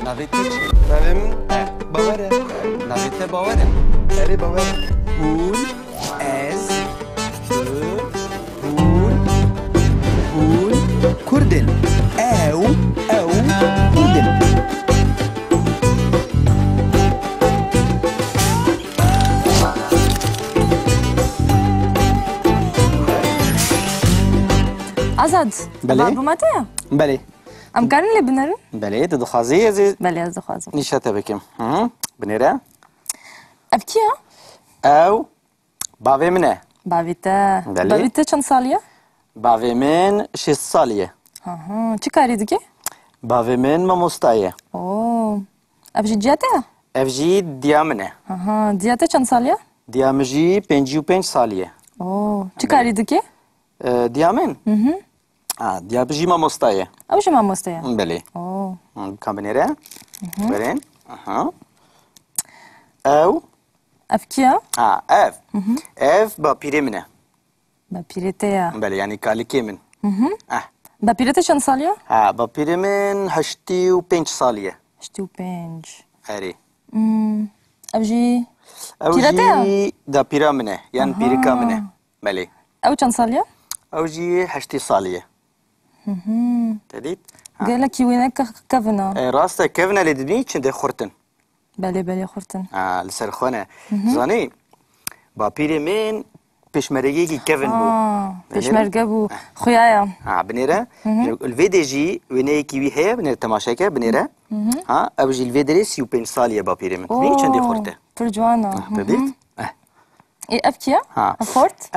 Navê te çi? Navê min Bawer e. Navê te bawer e? Erê Bawer e. Hûn, ez, tu, hûn, hûn, Kurdin. Ew, Kurdin. Azad, بله. معلوماته یا؟ بله. ام کارن لی بنرن؟ بله تو دخوازی ازی بله از دخوازم. نیشته بکم. بنیره؟ اب کیا؟ او باوی منه. باویته. بله. باویته چند سالیه؟ باوی من 6 سالیه. آها. چی کاری دیگه؟ باوی من مامۆستایە. اوه. اب جی جیاته؟ ئەڤژی دیا منە. آها. دیاته چند سالیه؟ دیامژی 55 سالیە. اوه. چی کاری دیگه؟ دیا من؟ دیابژی مامۆستایە. اب شما مستیا؟ بله. اوه. بکەم بنێرە؟ بەرێن. ئەو اب کیا؟ ئەڤ. ئەڤ باپیرێ منە. باپیرته یا؟ بله یعنی کالیکێ من. باپیرته چند سالیه؟ باپیرێ من 85 سالیە. 85. ئەرێ. اب جی ئەوژی داپیرا منە یان پیرکا منە. بله. او چند سالیه؟ ئەوژی 80 سالیە. دەدیت؟ گله کی وینه کفنا؟ ڕاستە کەڤنە لێ دبینی چندێ خورتن. بله بله خورتن. لەسەر خۆنە. زانی باپیرێ من پێشمەرگەیەکی کەڤن بوو. پیشمرگه بو خویایا. بنێرە الڤێ دێژی وێنەیەکی وی هەیە بنێرە تەماشاکە بنێرە ئەوژی الڤێ دەرێ 35 سالیە باپیرێ من بینی چندێ خورتە. پر جوانا. دەدیت؟ ای اب کیا؟ خورت؟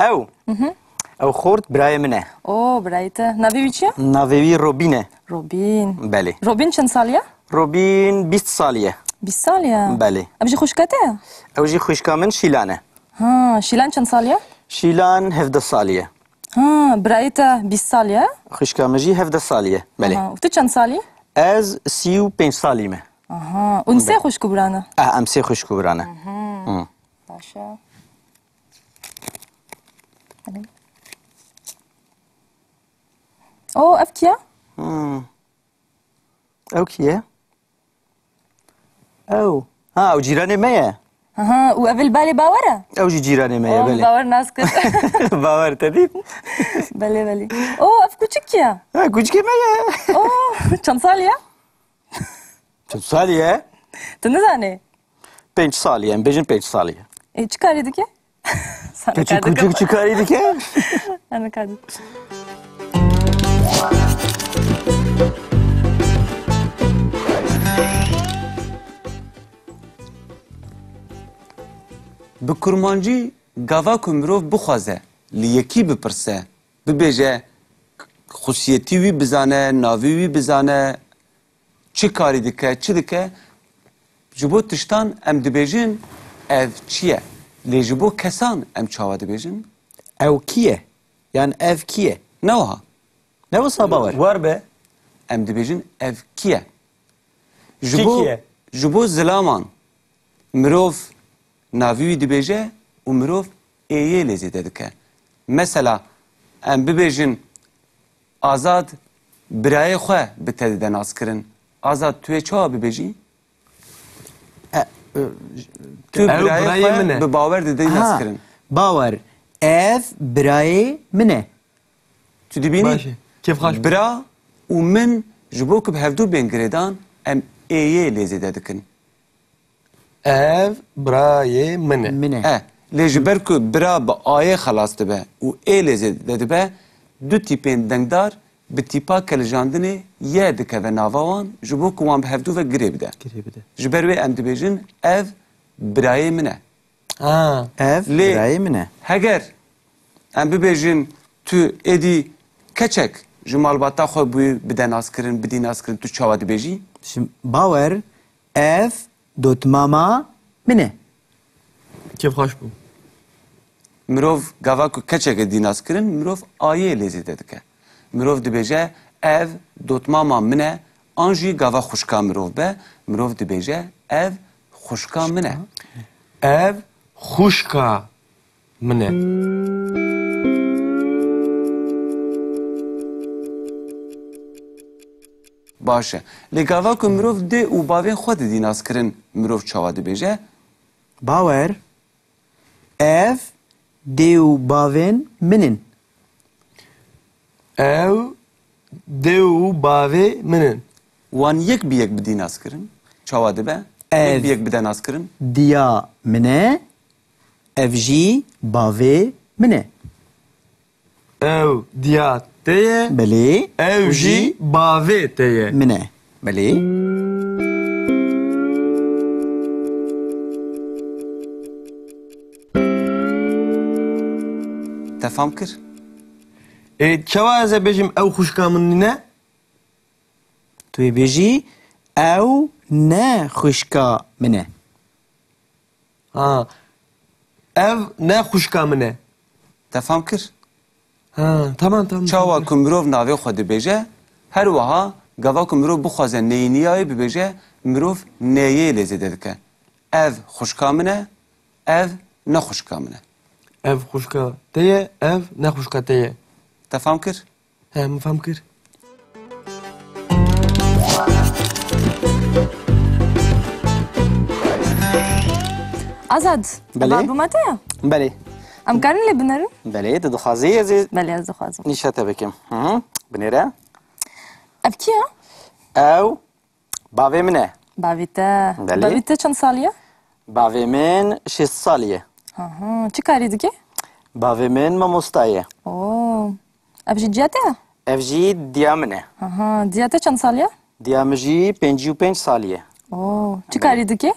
ئەو خورت برایە منە. اوه برایته. ناوی وی چیه؟ ناوێوی ڕۆبینە. روبین. بله. روبین چند سالیه؟ ڕۆبین 20 سالیە. 20 سالیه. بله. ابجی خوشکته؟ ئەوژی خوشکا من شیلانە. ها شیلان چند سالیه؟ شیلان 17 سالیە. ها برایته 20 سالیه؟ خوشکامەژی 17 سالیە. بله. و تو چند سالی؟ ئەز 35 سالیمە. آها اون سه خوشکو برانه. ئەم سێ خوشک و برانە. باشه. اوه اب کیا؟ ئەو کیە؟ ئەو جیرانێ مەیە. ها و اول بالی باوره؟ ئەوژی جیرانێ مەیە بەلێ. باور ناز کرد. باوەر دەدیت؟ بله بله. اوه اف کوچیکیه؟ کوچکێ مەیە. اوه چند سالیه؟ چەند سالیە؟ تو نزانه؟ 5 سالیە ئەم بێژن 5 سالیە. چی کاری دیگه؟ کوچک چی کاری دیکە؟ انا کاری. Bi kurmancî gava ku mirov bixwaze li yekî bipirse, bibêje xusiyetî wî bizane, navî wî bizane, çi karî dike, çi dike, ji bo tiştan em dibêjin ev çi ye? Lê ji bo kesan em çawa dibêjin? Ew kî ye? Yani ev kî ye? Ne wiha? Ne wisa bawer? War be. Em dibêjin ev kî ye? Kî kî ye? Ji bo zilaman mirov navî wî dibêje û mirov êyê lê zêde dike. Mesela em bibêjin Azad birayê xwe bi te dide naskirin. Azad tu yê çawa bibêjî? Tu birayê xwe bi bawer dide naskirin. Bawer ev birayê min e. Tu dibînî Başê. Kêfxweş. bira û min ji bo ku bi hevdû bên girêdan em êyê lê zêde dikin. Ev birayê min e. Min e. Lê ji ber ku bira bi ayê xelas dibe û ê lê zêde dibe, du tîpên dengdar bi tîpa kelijandinê yê dikeve nava wan ji bo ku wan bi hevdû ve girê bide. Girê bide. Ji ber wê em dibêjin ev birayê min e. Ev Lê birayê min e. heger em bibêjin tu êdî keçek ji malbata xwe bûyî bide naskirin, bidî naskirin, tu çawa dibêjî? Şimdi bawer ev dotmama min e. Kêfxweş bû. Mirov gava ku keçeke dî naskirin, mirov ayê lê zêde dike. Mirov dibêje ev dotmama min e, an jî gava xuşka mirov be, mirov dibêje ev xuşka min e. Ev xuşka min e. باشه لگاوا که مروف ده و باوین خود دی ناز کرن مروف چاوا دبیجه باور ev deu bavên min in. Ev dê û bavê min in. وان یک بی یک بدی ناز کرن چاوا دبه یک بی یک بده ناز کرن Diya min e, ev jî bavê min e. Ew diya te ye, Belê, ew jî bavê te ye. min e. Belê. تفهم کر Çawa ez ê bêjim ew xwişka min nîne? Tu ê bêjî ew ne xwişka min e. Ha. Ev ne xwişka min e. تفهم کر Ha, tamam tamam. چاوا که مروف ناوی خود دبیجه هر وها گوا که مروف بخوازه نینیای ببیجه مروف نیه لیزه ددکه ev خوشکا منه ev نه خوشکا منه Ev xwişka te ye, ev ne xwişka te ye. تفهم کر He, min fehm kir. Azad. بله. Babama te ya. Belê. Em karin lê binerin? Belê, tu dixwazî ez ê Belê ez dixwazim. nîşe te bikim. Binêre. Ev kî ye? Ew bavê min e. Bavê te. Belê. Bavê te çend salî ye? Bavê min 6 salî ye. Çi karî dike? Bavê min mamosta ye. Oo. Ev jî ciya te ye? Ev jî diya min e. Ciya te çend salî ye? Diya min jî 55 salî ye. Oo. Çi karî dike?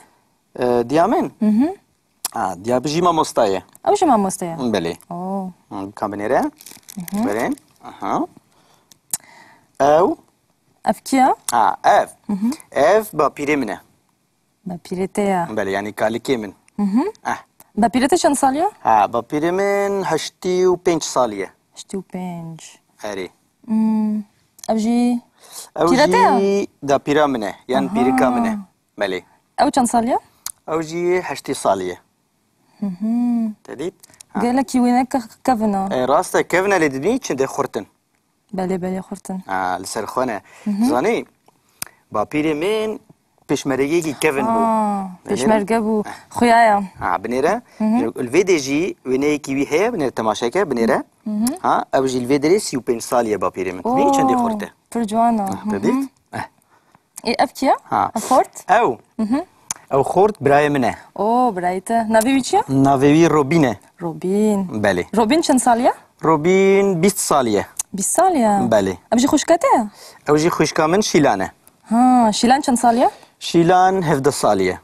Diya min? Diya jî mamosta ye. Ew jî mamoste ye. Belê. Oo. Kan binêre. Berên. Ew. Ev kî ye? Ev. Ev bapîrê min e. Bapîrê te ye. Belê, yanî kalikê min. Bapîrê te çend salî ye? Bapîrê min 85 salî ye. Hiştî û pênc. Erê. Ev jî Ew Pîra te ye? jî dapîra min e. Yan pîrika min e. Belê. ew çend salî ye? Ew jî 80 salî ye. Te dît? Gelekî wê neke kevin e. Rast e kevne lê dibînî çinde xurtin. Belê belê xurtin. Li ser xwe ne. Zanî, bapîrê min pêşmergeyekî kevin bû. Pêşmerge bû. Xuya ye. Binêre. Li vê de jî wêneyekî wî heye binêre temaşeke binêre. Ew jî li vê derê 35 salî ye bapîrê min. Dibînî çendê xurt e. Pir ciwan e. Te dît? Ê ev kî ye? Ev xort? Ew. Ew xort birayê min e. Oo birayê te. Navê wî çi ye? Navê wî Robîn e. Robîn. Belê. Robîn çend salî ye? Robîn 20 salî ye. 20 salî ye. Belê. Ev jî xwişka te ye? Ew jî xwişka min Şîlan e. Şîlan çend salî ye? Şîlan 17 salî ye.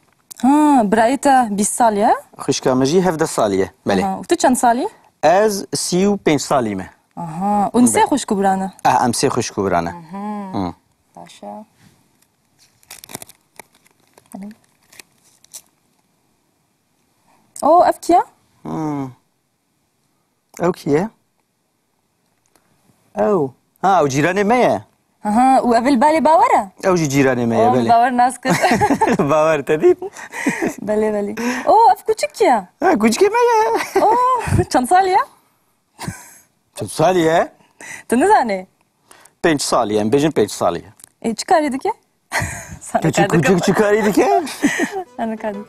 Birayê te 20 salî ye? Xwişka min jî 17 salî ye. Belê. û tu çend salî? Ez 35 salî me. Û sê xwişk û biran e? Em sê xwişk û biran e. Baş e. Oo ev kî ye? Ew kî ye? Ew. Ew cîranê me ye. û ev li balê bawer e? Ew jî cîranê me ye. Belê. Bawer nas kir. Bawer te dît? Belê belê. Oo ev küçük ye? Kûçikê me ye. Oo çend salî ye? Çend salî ye? Tu nizanî? 5 salî ye. Em bêjin 5 salî ye. Çi karî dike? Küçük küçük çıkarî dike? Sana kar dike.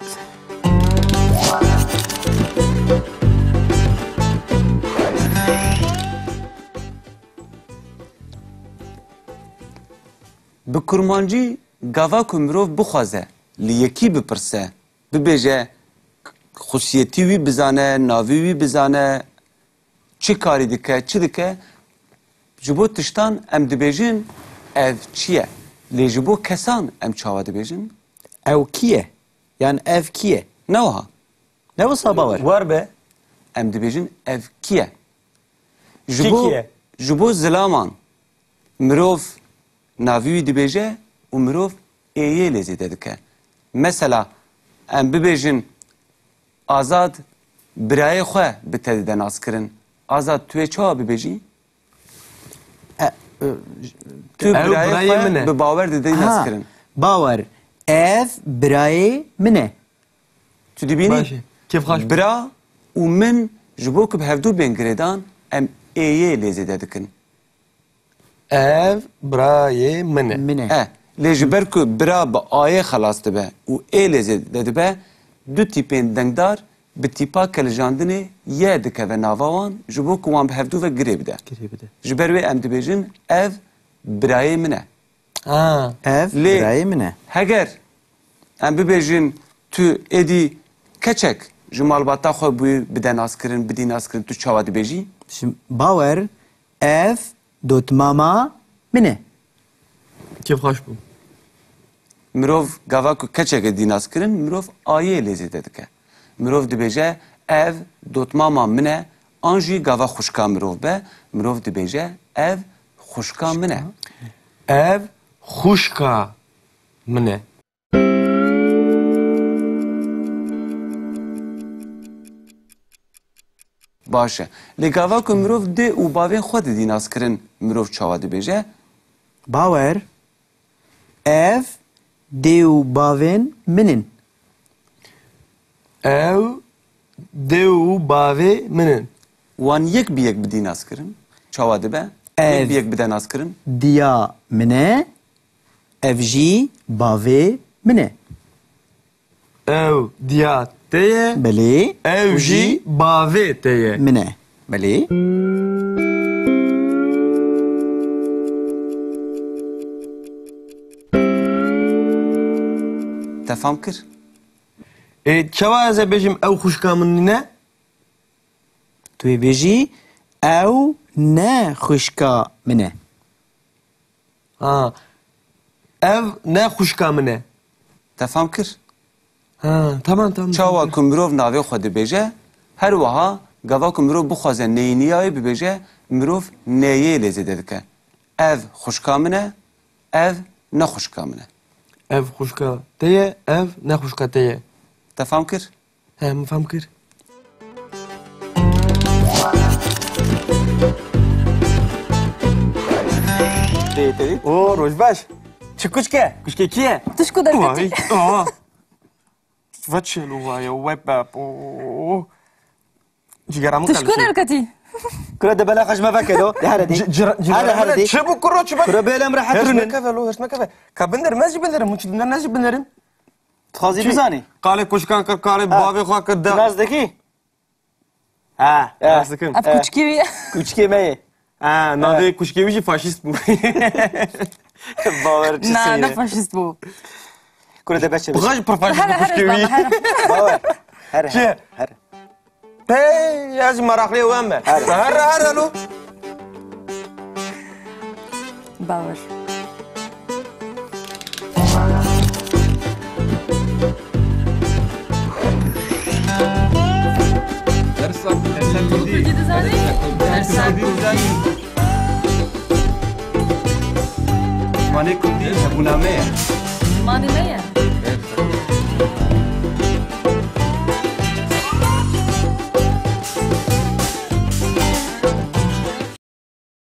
Bi kurmancî gava ku mirov bixwaze li yekî bipirse bibêje xusiyetî wî bizane, navî wî bizane, çi karî dike, çi dike ji bo tiştan em dibêjin ev çi ye? Lê ji bo kesan em çawa dibêjin? Ew kî ye? Yani ev kî ye? Ne wiha? Ne wisa bawer? War be. Em dibêjin ev kî ye? Kî Ji bo kî ye? ji bo zilaman mirov navî wî dibêje û mirov êyê lê zêde dike. Mesela em bibêjin Azad birayê xwe bi te dide naskirin. Azad tu ê çawa bibêjî? Tu birayê birayê min e. xwe bi bawer dide naskirin. Bawer. Ev birayê min e. Tu dibînî Başê. Kêf xweş. bira û min ji bo ku bi hevdû bên girêdan em êyê lê zêde dikin. Ev birayê min e. Min e. لجبر کو برا با آیه خلاص دبه و ایلزه دبه دو تیپین دنگدار به تیپا کلجاندنه یه دکه و ناوان جبو کوان به هفدو و گری بده جبر وی ام دبیجن ev برای منه Ha. Ev Lê birayê min e. heger em bibêjin tu êdî keçek ji malbata xwe bûyî bide naskirin, bidî naskirin, tu çawa dibêjî? Şimdi bawer ev dotmama min e. Kêf xweş bû. Mirov gava ku keçek êdî naskirin, mirov ayê lêzê te dike. Mirov dibêje ev dotmama min e, an jî gava xuşka mirov be, mirov dibêje ev xuşka min e. Ev xuşka min e. Baş e. Lê gava ku mirov dê û bavên xwe didî naskirin, mirov çawa dibêje? Bawer ev dê û bavên min in. Ev dê û bavê min in. Wan yek bi yek bidî naskirin, çawa dibe? Ev. Yek bi yek bide naskirin? Diya min e. Ev jî bavê min e. Ev diya te ye. Belê. Ev jî bavê te ye. min e. Belê. Te fam kir? Çawa ez ê bêjim ew xuşka min ne? Tu ê bêjî ew ne xuşka min e. Ha. Ev ne xuşka min e. Te fam kir? Ha, tamam tamam. Çawa ku mirov navê xwe dibêje, her wiha gava ku mirov bixwaze neyîniyayê bibêje, mirov neyê lêzê dike. Ev xuşka min e, ev ne xuşka min e. Ev xuşka te ye, ev ne xuşka te ye. Te fam kir? He, min fam kir. O rojbaş. Çi kuşke? Kuşke ki ye? Tu şku derketi? Aa. Văd vaya, webap. Oh. Cigara mı Tu şku derketi? Kura de bela xajma vekelo. Hara di. Hara di. Çabuk kuru çabuk. Kura belem rahat Hırsme etme. kefelo, hırsme kefe. Kabinler, mezi binerim, muçidinden nezi binerim. Txazî bizanî. Kale kuşkan kır, kale bavê xwe kır da. Nazdekî? Ha, nasıl kım? Ev küçük evi. Kuşke me ye. Ha, navê kuşkevî jî faşîst bû. Bawer çi Na, ne seyre. faşist bu. Kura de beçe. Bıgaç pır faşîst Hera bû hera kuşkevî. hera. Bawer. Hera. Çi? Hera. Hey, yaz meraklı uyan be. Her lo. Bauer. Mane kurdî hebûna me ye. Mani me ye?